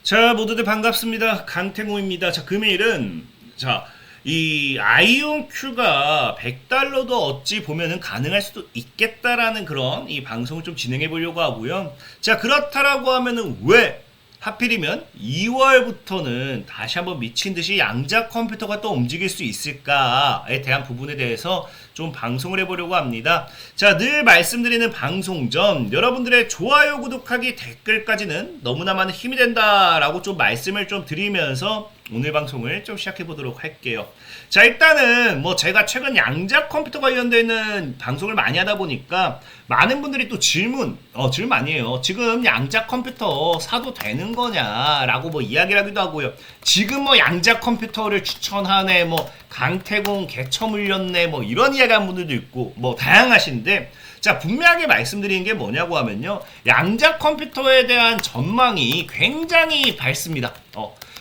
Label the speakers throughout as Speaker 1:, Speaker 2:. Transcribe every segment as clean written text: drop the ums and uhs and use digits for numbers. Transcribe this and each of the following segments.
Speaker 1: 자, 모두들 반갑습니다. 강태공입니다. 자, 금일은 이 아이온 큐가 100달러도 어찌 보면은 가능할 수도 있겠다라는 그런 이 방송을 좀 진행해 보려고 하고요. 자, 그렇다라고 하면은 왜 하필이면 2월부터는 다시 한번 미친 듯이 양자 컴퓨터가 또 움직일 수 있을까에 대한 부분에 대해서 좀 방송을 해보려고 합니다. 자, 늘 말씀드리는 방송 전 여러분들의 좋아요, 구독하기, 댓글까지는 너무나 많은 힘이 된다라고 좀 말씀을 좀 드리면서 오늘 방송을 좀 시작해 보도록 할게요. 자, 일단은 뭐 제가 최근 양자 컴퓨터 관련되는 방송을 많이 하다 보니까 많은 분들이 또 질문 아니에요. 지금 양자 컴퓨터 사도 되는 거냐라고 뭐 이야기를 하기도 하고요. 지금 뭐 양자 컴퓨터를 추천하네, 뭐 강태공 개처 물렸네, 뭐 이런 이야기 하는 분들도 있고 뭐 다양하신데, 자, 분명하게 말씀드리는 게 뭐냐고 하면요, 양자 컴퓨터에 대한 전망이 굉장히 밝습니다.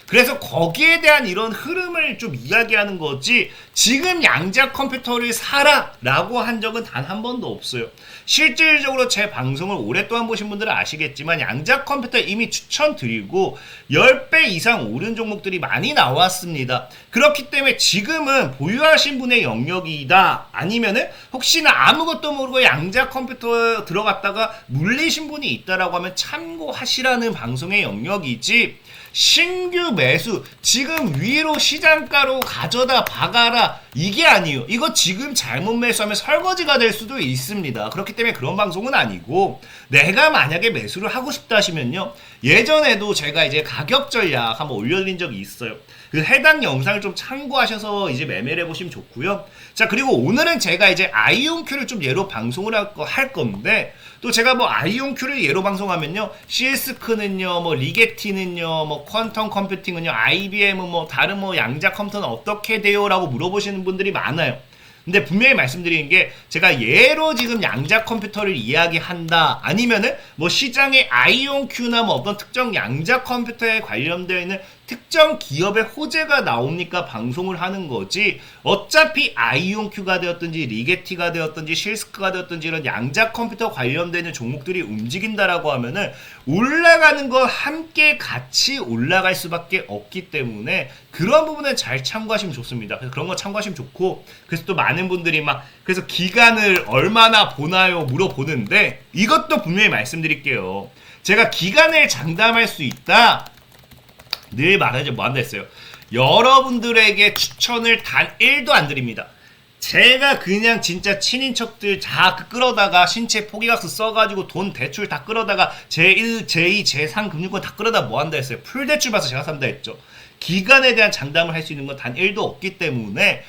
Speaker 1: 그래서 거기에 대한 이런 흐름을 좀 이야기하는 거지, 지금 양자 컴퓨터를 사라 라고 한 적은 단 한 번도 없어요. 실질적으로 제 방송을 오랫동안 보신 분들은 아시겠지만 양자 컴퓨터 이미 추천드리고 10배 이상 오른 종목들이 많이 나왔습니다. 그렇기 때문에 지금은 보유하신 분의 영역이다, 아니면은 혹시나 아무것도 모르고 양자 컴퓨터에 들어갔다가 물리신 분이 있다라고 하면 참고하시라는 방송의 영역이지, 신규 매수 지금 위로 시장가로 가져다 박아라 이게 아니에요. 이거 지금 잘못 매수하면 설거지가 될 수도 있습니다. 그렇기 때문에 그런 방송은 아니고, 내가 만약에 매수를 하고 싶다 하시면요, 예전에도 제가 이제 가격 전략 한번 올려드린 적이 있어요. 그 해당 영상을 좀 참고하셔서 이제 매매를 해보시면 좋고요. 자, 그리고 오늘은 제가 이제 아이온큐를 좀 예로 방송을 할 건데, 또 제가 뭐 아이온큐를 예로 방송하면요, CS크는요, 뭐 리게티는요, 뭐 퀀텀 컴퓨팅은요, IBM은 뭐 다른 뭐 양자 컴퓨터는 어떻게 돼요? 라고 물어보시는 분들이 많아요. 근데 분명히 말씀드리는 게, 제가 예로 지금 양자 컴퓨터를 이야기한다, 아니면은 뭐 시장에 아이온큐나 뭐 어떤 특정 양자 컴퓨터에 관련되어 있는 특정 기업의 호재가 나오니까 방송을 하는 거지, 어차피 아이온큐가 되었든지 리게티가 되었든지 실스크가 되었든지 이런 양자 컴퓨터 관련되는 종목들이 움직인다라고 하면은 올라가는 거 함께 같이 올라갈 수밖에 없기 때문에 그런 부분은 잘 참고하시면 좋습니다. 그래서 그런 거 참고하시면 좋고, 그래서 또 많은 분들이 막 그래서 기간을 얼마나 보나요 물어보는데, 이것도 분명히 말씀드릴게요. 제가 기간을 장담할 수 있다, 늘 말하지 뭐 한다 했어요. 여러분들에게 추천을 단 1도 안 드립니다. 제가 그냥 진짜 친인척들 다 끌어다가 신체 포기각서 써가지고 돈 대출 다 끌어다가 제1, 제2, 제3 금융권 다 끌어다 뭐 한다 했어요. 풀대출 봐서 제가 산다 했죠. 기간에 대한 장담을 할 수 있는 건 단 1도 없기 때문에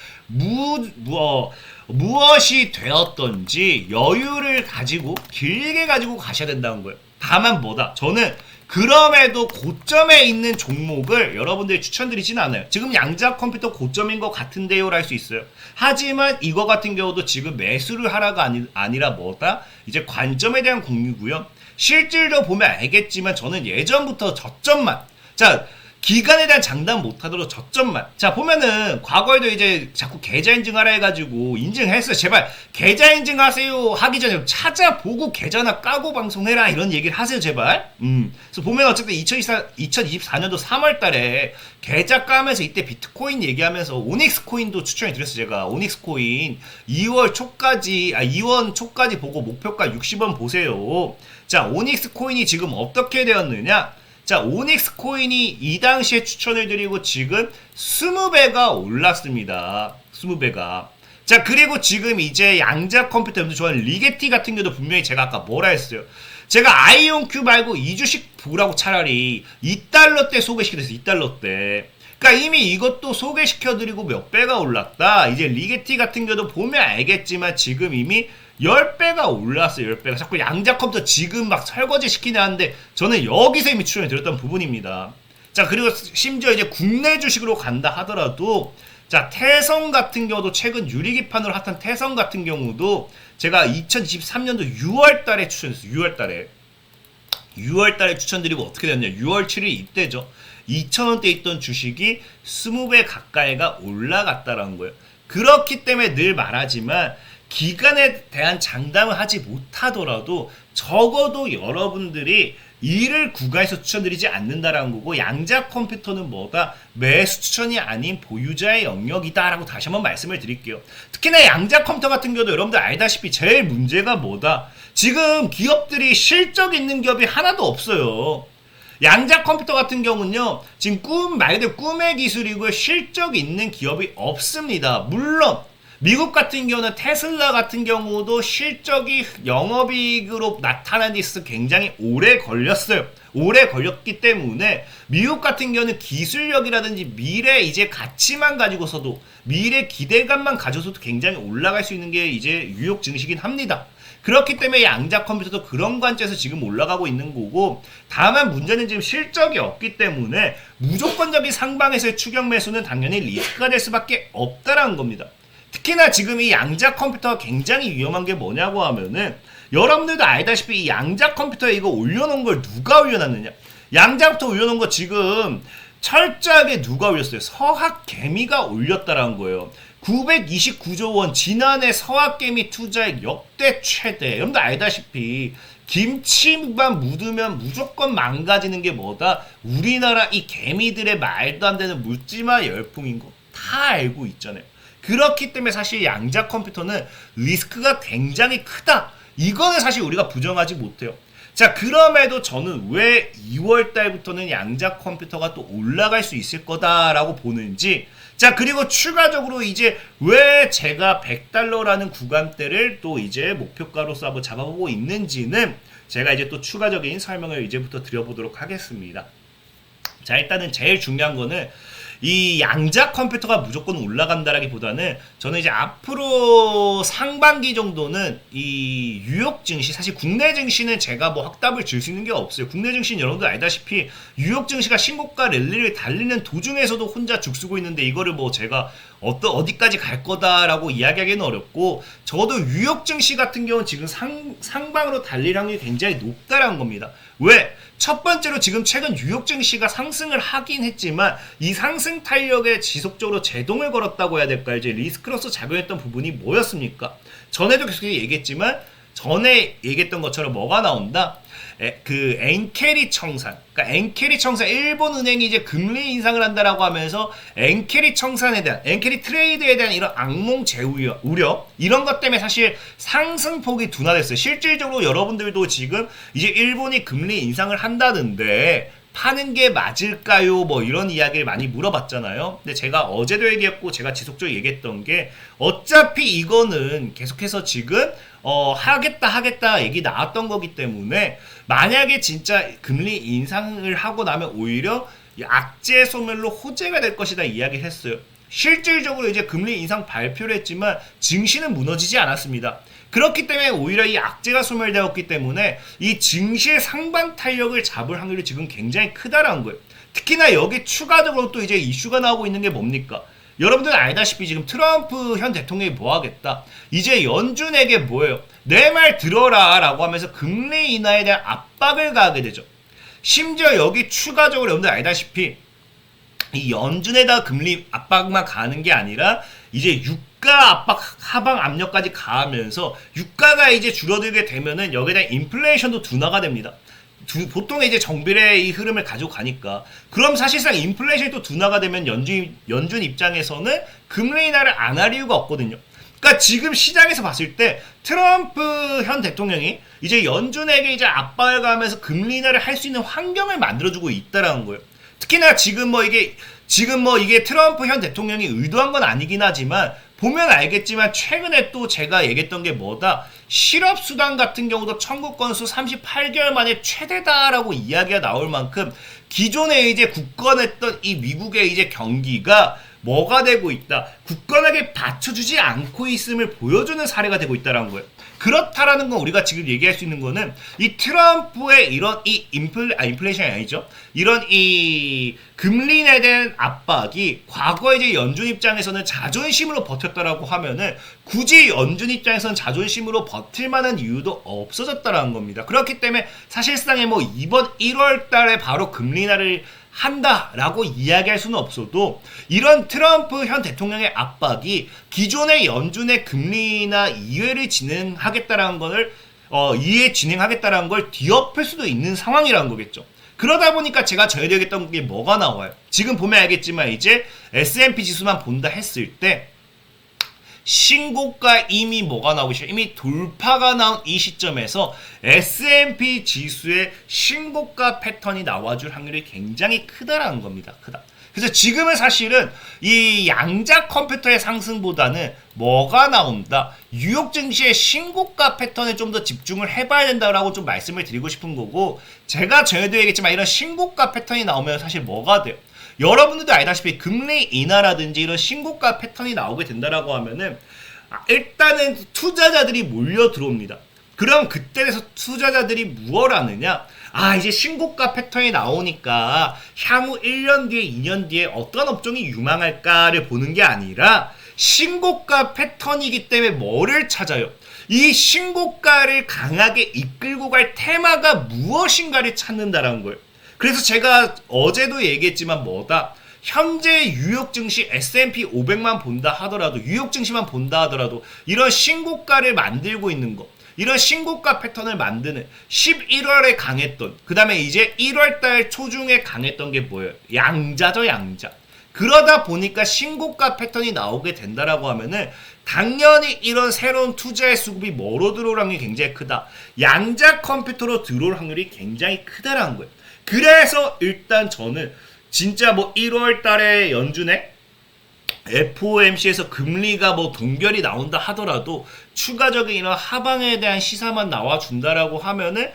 Speaker 1: 무엇이 되었던지 여유를 가지고 길게 가지고 가셔야 된다는 거예요. 다만 뭐다, 저는 그럼에도 고점에 있는 종목을 여러분들이 추천드리진 않아요. 지금 양자 컴퓨터 고점인 것 같은데요 랄 수 있어요. 하지만 이거 같은 경우도 지금 매수를 하라가 아니라 뭐다, 이제 관점에 대한 공유고요. 실질로 보면 알겠지만 저는 예전부터 저점만, 자, 기간에 대한 장담 못하도록 저점만, 자, 보면은 과거에도 이제 자꾸 계좌 인증하라 해가지고 인증했어요. 제발 계좌 인증하세요 하기 전에 찾아보고 계좌나 까고 방송해라 이런 얘기를 하세요, 제발. 그래서 보면 어쨌든 2024년도 3월 달에 계좌 까면서 이때 비트코인 얘기하면서 오닉스 코인도 추천해 드렸어요. 제가 오닉스 코인 2월 초까지 보고 목표가 60원 보세요. 자, 오닉스 코인이 지금 어떻게 되었느냐? 자, 오닉스 코인이 이 당시에 추천을 드리고 지금 20배가 올랐습니다. 20배가. 자, 그리고 지금 이제 양자 컴퓨터, 여러분들 좋아하는 리게티 같은 경우도 분명히 제가 아까 뭐라 했어요. 제가 아이온큐 말고 이 주식 보라고 차라리 2달러 때 소개시켜드렸어요. 2달러 때. 그러니까 이미 이것도 소개시켜드리고 몇 배가 올랐다. 이제 리게티 같은 경우도 보면 알겠지만 지금 이미 10배가 올랐어요. 10배가. 자꾸 양자 컴퓨터 지금 막 설거지 시키냐 하는데, 저는 여기서 이미 추천해 드렸던 부분입니다. 자, 그리고 심지어 이제 국내 주식으로 간다 하더라도, 자, 태성 같은 경우도 최근 유리기판으로 핫한 태성 같은 경우도 제가 2023년도 6월 달에 추천했어요. 6월 달에 추천드리고 어떻게 됐냐. 6월 7일 이때죠. 2,000원대 있던 주식이 20배 가까이가 올라갔다라는 거예요. 그렇기 때문에 늘 말하지만 기간에 대한 장담을 하지 못하더라도 적어도 여러분들이 이를 구간에서 추천드리지 않는다라는 거고, 양자 컴퓨터는 뭐다? 매수 추천이 아닌 보유자의 영역이다라고 다시 한번 말씀을 드릴게요. 특히나 양자 컴퓨터 같은 경우도 여러분들 알다시피 제일 문제가 뭐다? 지금 기업들이 실적 있는 기업이 하나도 없어요. 양자 컴퓨터 같은 경우는요, 지금 말 그대로 꿈의 기술이고 실적 있는 기업이 없습니다. 물론 미국 같은 경우는 테슬라 같은 경우도 실적이 영업이익으로 나타나는 데 있어서 굉장히 오래 걸렸어요. 오래 걸렸기 때문에 미국 같은 경우는 기술력이라든지 미래 이제 가치만 가지고서도, 미래 기대감만 가져서도 굉장히 올라갈 수 있는 게 이제 뉴욕 증시긴 합니다. 그렇기 때문에 양자 컴퓨터도 그런 관점에서 지금 올라가고 있는 거고, 다만 문제는 지금 실적이 없기 때문에 무조건적인 상방에서의 추격 매수는 당연히 리스크가 될 수밖에 없다라는 겁니다. 특히나 지금 이 양자 컴퓨터가 굉장히 위험한 게 뭐냐고 하면은, 여러분들도 알다시피 이 양자 컴퓨터에 이거 올려놓은 걸 누가 올려놨느냐? 양자 컴퓨터 올려놓은 거 지금 철저하게 누가 올렸어요? 서학개미가 올렸다라는 거예요. 929조 원, 지난해 서학개미 투자액 역대 최대. 여러분들 알다시피 김치만 묻으면 무조건 망가지는 게 뭐다? 우리나라 이 개미들의 말도 안 되는 묻지마 열풍인 거 다 알고 있잖아요. 그렇기 때문에 사실 양자 컴퓨터는 리스크가 굉장히 크다. 이거는 사실 우리가 부정하지 못해요. 자, 그럼에도 저는 왜 2월 달부터는 양자 컴퓨터가 또 올라갈 수 있을 거다라고 보는지, 자, 그리고 추가적으로 이제 왜 제가 100달러라는 구간대를 또 이제 목표가로서 한번 잡아보고 있는지는 제가 이제 또 추가적인 설명을 이제부터 드려보도록 하겠습니다. 자, 일단은 제일 중요한 거는 이 양자 컴퓨터가 무조건 올라간다라기보다는 저는 이제 앞으로 상반기 정도는 이 뉴욕 증시, 사실 국내 증시는 제가 뭐 확답을 줄 수 있는 게 없어요. 국내 증시는 여러분들 알다시피 뉴욕 증시가 신고가 랠리를 달리는 도중에서도 혼자 죽쓰고 있는데, 이거를 뭐 제가 어디까지 갈 거다라고 이야기하기는 어렵고, 적어도 뉴욕 증시 같은 경우는 지금 상방으로 달릴 확률이 굉장히 높다라는 겁니다. 왜? 첫 번째로 지금 최근 뉴욕 증시가 상승을 하긴 했지만 이 상승 탄력에 지속적으로 제동을 걸었다고 해야 될까요? 이제 리스크로서 작용했던 부분이 뭐였습니까? 전에도 계속 얘기했지만, 전에 얘기했던 것처럼 뭐가 나온다? 그 엔캐리 청산, 그러니까 엔캐리 청산, 일본 은행이 이제 금리 인상을 한다라고 하면서 엔캐리 청산에 대한, 엔캐리 트레이드에 대한 이런 악몽 우려, 이런 것 때문에 사실 상승폭이 둔화됐어요. 실질적으로 여러분들도 지금 이제 일본이 금리 인상을 한다는데 파는 게 맞을까요? 뭐 이런 이야기를 많이 물어봤잖아요. 근데 제가 어제도 얘기했고 제가 지속적으로 얘기했던 게, 어차피 이거는 계속해서 지금 하겠다 얘기 나왔던 거기 때문에, 만약에 진짜 금리 인상을 하고 나면 오히려 악재 소멸로 호재가 될 것이다 이야기를 했어요. 실질적으로 이제 금리 인상 발표를 했지만 증시는 무너지지 않았습니다. 그렇기 때문에 오히려 이 악재가 소멸되었기 때문에 이 증시의 상반 탄력을 잡을 확률이 지금 굉장히 크다라는 거예요. 특히나 여기 추가적으로 또 이제 이슈가 나오고 있는 게 뭡니까? 여러분들 알다시피 지금 트럼프 현 대통령이 뭐 하겠다? 이제 연준에게 뭐예요? 내 말 들어라 라고 하면서 금리 인하에 대한 압박을 가하게 되죠. 심지어 여기 추가적으로 여러분들 알다시피 이 연준에다 금리 압박만 가는 게 아니라 이제 유가 압박, 하방 압력까지 가하면서 유가가 이제 줄어들게 되면은 여기에 대한 인플레이션도 둔화가 됩니다. 보통 이제 정비례의 이 흐름을 가지고 가니까, 그럼 사실상 인플레이션이 또 둔화가 되면 연준 입장에서는 금리 인하를 안 할 이유가 없거든요. 그러니까 지금 시장에서 봤을 때 트럼프 현 대통령이 이제 연준에게 이제 압박을 가하면서 금리 인하를 할 수 있는 환경을 만들어주고 있다라는 거예요. 특히나 지금 뭐 이게 트럼프 현 대통령이 의도한 건 아니긴 하지만, 보면 알겠지만 최근에 또 제가 얘기했던 게 뭐다? 실업수당 같은 경우도 청구 건수 38개월 만에 최대다라고 이야기가 나올 만큼 기존에 이제 굳건했던 이 미국의 이제 경기가 뭐가 되고 있다? 굳건하게 받쳐주지 않고 있음을 보여주는 사례가 되고 있다는 거예요. 그렇다라는 건 우리가 지금 얘기할 수 있는 거는 이 트럼프의 이런 이 인플레이션이 아니죠. 이런 이 금리에 대한 압박이 과거 이제 연준 입장에서는 자존심으로 버텼다라고 하면은 굳이 연준 입장에서는 자존심으로 버틸 만한 이유도 없어졌다라는 겁니다. 그렇기 때문에 사실상에 뭐 이번 1월 달에 바로 금리 인하를 한다라고 이야기할 수는 없어도, 이런 트럼프 현 대통령의 압박이 기존의 연준의 금리나 이해를 진행하겠다라는 것을 이해 진행하겠다라는 걸 뒤엎을 수도 있는 상황이라는 거겠죠. 그러다 보니까 제가 전해드리겠던 게 뭐가 나와요. 지금 보면 알겠지만 이제 S&P 지수만 본다 했을 때 신고가 이미 뭐가 나오기 시작, 이미 돌파가 나온 이 시점에서 S&P 지수의 신고가 패턴이 나와줄 확률이 굉장히 크다라는 겁니다. 크다. 그래서 지금은 사실은 이 양자 컴퓨터의 상승보다는 뭐가 나온다? 뉴욕 증시의 신고가 패턴에 좀 더 집중을 해봐야 된다라고 좀 말씀을 드리고 싶은 거고, 제가 전해드리겠지만 이런 신고가 패턴이 나오면 사실 뭐가 돼요? 여러분들도 알다시피 금리 인하라든지 이런 신고가 패턴이 나오게 된다라고 하면은 일단은 투자자들이 몰려 들어옵니다. 그럼 그때 돼서 투자자들이 무엇을 하느냐? 이제 신고가 패턴이 나오니까 향후 1년 뒤에 2년 뒤에 어떤 업종이 유망할까를 보는 게 아니라 신고가 패턴이기 때문에 뭐를 찾아요? 이 신고가를 강하게 이끌고 갈 테마가 무엇인가를 찾는다라는 거예요. 그래서 제가 어제도 얘기했지만 뭐다? 현재 뉴욕 증시 S&P 500만 본다 하더라도, 뉴욕 증시만 본다 하더라도 이런 신고가를 만들고 있는 거, 이런 신고가 패턴을 만드는 11월에 강했던, 그 다음에 이제 1월달 초중에 강했던 게 뭐예요? 양자죠, 양자. 그러다 보니까 신고가 패턴이 나오게 된다라고 하면은 당연히 이런 새로운 투자의 수급이 뭐로 들어올 확률이 굉장히 크다. 양자 컴퓨터로 들어올 확률이 굉장히 크다라는 거예요. 그래서 일단 저는 진짜 뭐 1월 달에 연준에 FOMC에서 금리가 뭐 동결이 나온다 하더라도 추가적인 이런 하방에 대한 시사만 나와준다라고 하면은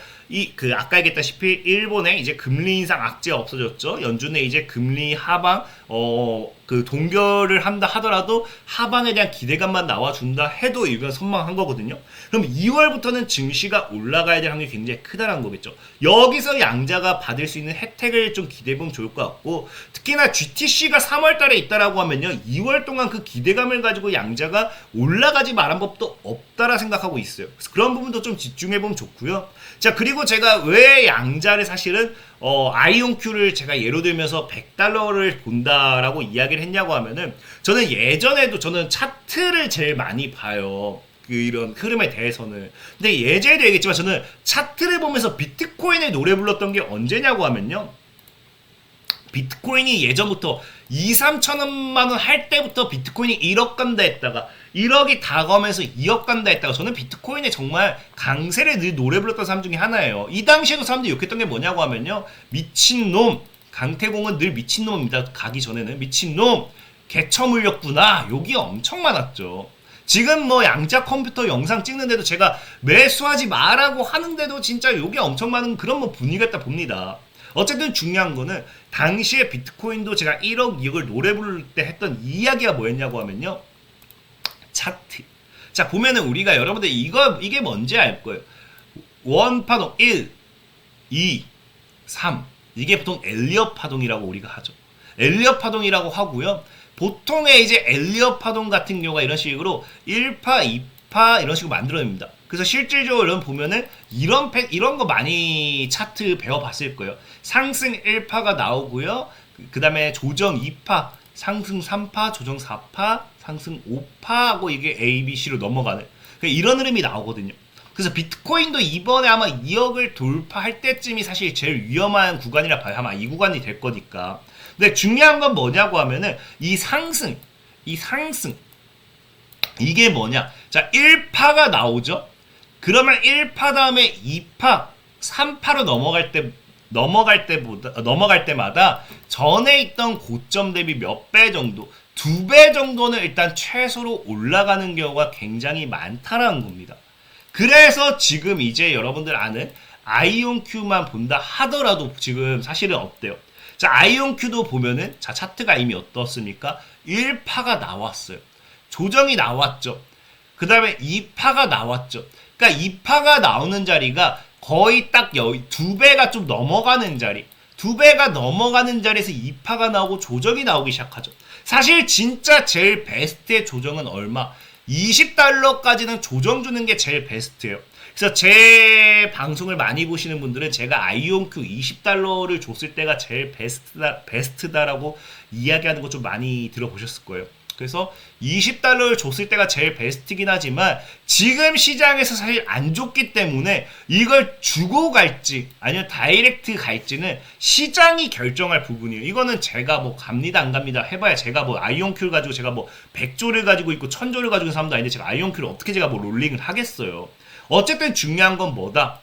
Speaker 1: 아까 얘기했다시피 일본의 이제 금리 인상 악재가 없어졌죠. 연준의 이제 금리 하방 동결을 한다 하더라도 하방에 대한 기대감만 나와준다 해도 이건 선망한 거거든요. 그럼 2월부터는 증시가 올라가야 될 확률이 굉장히 크다라는 거겠죠. 여기서 양자가 받을 수 있는 혜택을 좀 기대해보면 좋을 것 같고, 특히나 GTC가 3월 달에 있다라고 하면요, 2월 동안 그 기대감을 가지고 양자가 올라가지 말한 법도 없다라 생각하고 있어요. 그래서 그런 부분도 좀 집중해보면 좋고요. 자, 그리고 제가 왜 양자를 사실은 아이온큐를 제가 예로 들면서 100달러를 본다라고 이야기를 했냐고 하면은, 저는 예전에도 저는 차트를 제일 많이 봐요. 이런 흐름에 대해서는. 근데 예전에도 얘기했지만 저는 차트를 보면서 비트코인의 노래 불렀던 게 언제냐고 하면요, 비트코인이 예전부터 2, 3천만 원 할 때부터 비트코인이 1억 간다 했다가 1억이 다 가면서 2억 간다 했다가, 저는 비트코인에 정말 강세를 늘 노래 불렀던 사람 중에 하나예요. 이 당시에도 사람들이 욕했던 게 뭐냐고 하면요, 미친놈, 강태공은 늘 미친놈입니다. 가기 전에는 미친놈, 개처 물렸구나, 욕이 엄청 많았죠. 지금 뭐 양자 컴퓨터 영상 찍는데도 제가 매수하지 마라고 하는데도 진짜 욕이 엄청 많은 그런 뭐 분위기였다 봅니다. 어쨌든 중요한 거는 당시에 비트코인도 제가 1억 2억을 노래 부를 때 했던 이야기가 뭐였냐고 하면요, 차트. 자, 보면은 우리가 여러분들 이게 뭔지 알 거예요. 원 파동 1, 2, 3. 이게 보통 엘리엇 파동이라고 우리가 하죠. 엘리엇 파동이라고 하고요. 보통의 이제 엘리엇 파동 같은 경우가 이런 식으로 1파, 2파 이런 식으로 만들어냅니다. 그래서 실질적으로 보면은 이런 거 많이 차트 배워봤을 거예요. 상승 1파가 나오고요. 그 다음에 조정 2파, 상승 3파, 조정 4파, 상승 5파하고 이게 A, B, C로 넘어가는 이런 흐름이 나오거든요. 그래서 비트코인도 이번에 아마 2억을 돌파할 때쯤이 사실 제일 위험한 구간이라 봐요. 아마 이 구간이 될 거니까. 근데 중요한 건 뭐냐고 하면은 이 상승 이게 뭐냐? 자, 1파가 나오죠. 그러면 1파 다음에 2파, 3파로 넘어갈 때마다 전에 있던 고점 대비 몇 배 정도, 2배 정도는 일단 최소로 올라가는 경우가 굉장히 많다라는 겁니다. 그래서 지금 이제 여러분들 아는 아이온큐만 본다 하더라도 지금 사실은 어때요? 자, 아이온큐도 보면은 자, 차트가 이미 어떻습니까? 1파가 나왔어요. 조정이 나왔죠. 그 다음에 2파가 나왔죠. 그러니까 2파가 나오는 자리가 거의 딱 2배가 좀 넘어가는 자리, 2배가 넘어가는 자리에서 2파가 나오고 조정이 나오기 시작하죠. 사실 진짜 제일 베스트의 조정은 얼마? 20달러까지는 조정 주는 게 제일 베스트예요. 그래서 제 방송을 많이 보시는 분들은 제가 아이온큐 20달러를 줬을 때가 제일 베스트다라고 이야기하는 거 좀 많이 들어보셨을 거예요. 그래서 20달러를 줬을 때가 제일 베스트긴 하지만 지금 시장에서 사실 안 좋기 때문에 이걸 주고 갈지 아니면 다이렉트 갈지는 시장이 결정할 부분이에요. 이거는 제가 뭐 갑니다 안 갑니다 해봐야 제가 뭐 아이온큐를 가지고 제가 뭐 100조를 가지고 있고 1000조를 가지고 있는 사람도 아닌데 제가 아이온큐를 어떻게 제가 뭐 롤링을 하겠어요. 어쨌든 중요한 건 뭐다?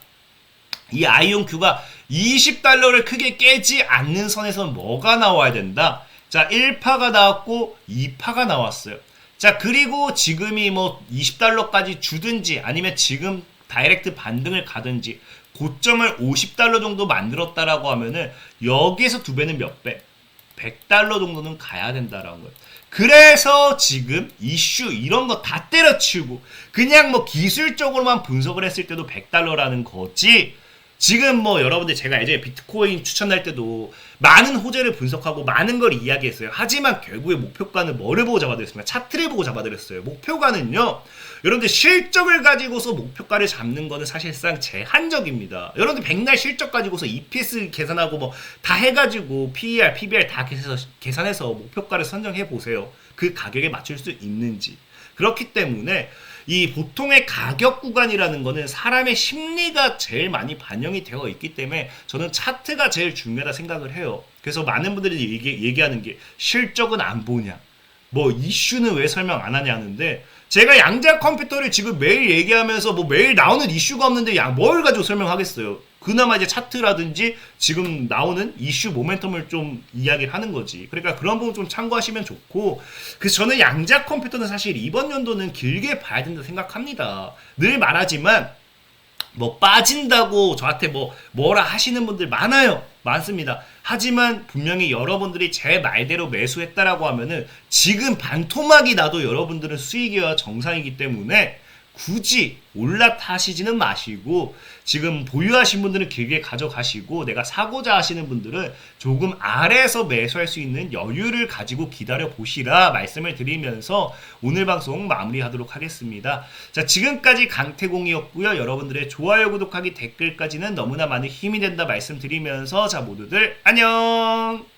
Speaker 1: 이 아이온큐가 20달러를 크게 깨지 않는 선에서 뭐가 나와야 된다? 자, 1파가 나왔고 2파가 나왔어요. 자, 그리고 지금이 뭐 20달러까지 주든지 아니면 지금 다이렉트 반등을 가든지 고점을 50달러 정도 만들었다라고 하면은 여기에서 두 배는 몇 배? 100달러 정도는 가야 된다라는 거예요. 그래서 지금 이슈 이런 거 다 때려치우고 그냥 뭐 기술적으로만 분석을 했을 때도 100달러라는 거지. 지금 뭐 여러분들 제가 예전에 비트코인 추천할 때도 많은 호재를 분석하고 많은 걸 이야기했어요. 하지만 결국에 목표가는 뭐를 보고 잡아드렸습니까? 차트를 보고 잡아드렸어요. 목표가는요. 여러분들 실적을 가지고서 목표가를 잡는 거는 사실상 제한적입니다. 여러분들 백날 실적 가지고서 EPS 계산하고 뭐 다 해가지고 PER, PBR 다 계산해서 목표가를 선정해 보세요. 그 가격에 맞출 수 있는지. 그렇기 때문에 이 보통의 가격 구간이라는 거는 사람의 심리가 제일 많이 반영이 되어 있기 때문에 저는 차트가 제일 중요하다 생각을 해요. 그래서 많은 분들이 얘기하는 게 실적은 안 보냐, 뭐 이슈는 왜 설명 안 하냐 하는데 제가 양자 컴퓨터를 지금 매일 얘기하면서 뭐 매일 나오는 이슈가 없는데 뭘 가지고 설명하겠어요. 그나마 이제 차트라든지 지금 나오는 이슈 모멘텀을 좀 이야기를 하는 거지. 그러니까 그런 부분 좀 참고하시면 좋고, 그래서 저는 양자 컴퓨터는 사실 이번 연도는 길게 봐야 된다 생각합니다. 늘 말하지만 뭐 빠진다고 저한테 뭐라 하시는 분들 많습니다. 하지만 분명히 여러분들이 제 말대로 매수했다라고 하면은 지금 반토막이 나도 여러분들은 수익이어야 정상이기 때문에 굳이 올라타시지는 마시고 지금 보유하신 분들은 길게 가져가시고 내가 사고자 하시는 분들은 조금 아래에서 매수할 수 있는 여유를 가지고 기다려 보시라 말씀을 드리면서 오늘 방송 마무리하도록 하겠습니다. 자, 지금까지 강태공이었고요. 여러분들의 좋아요, 구독하기, 댓글까지는 너무나 많은 힘이 된다 말씀드리면서 자, 모두들 안녕.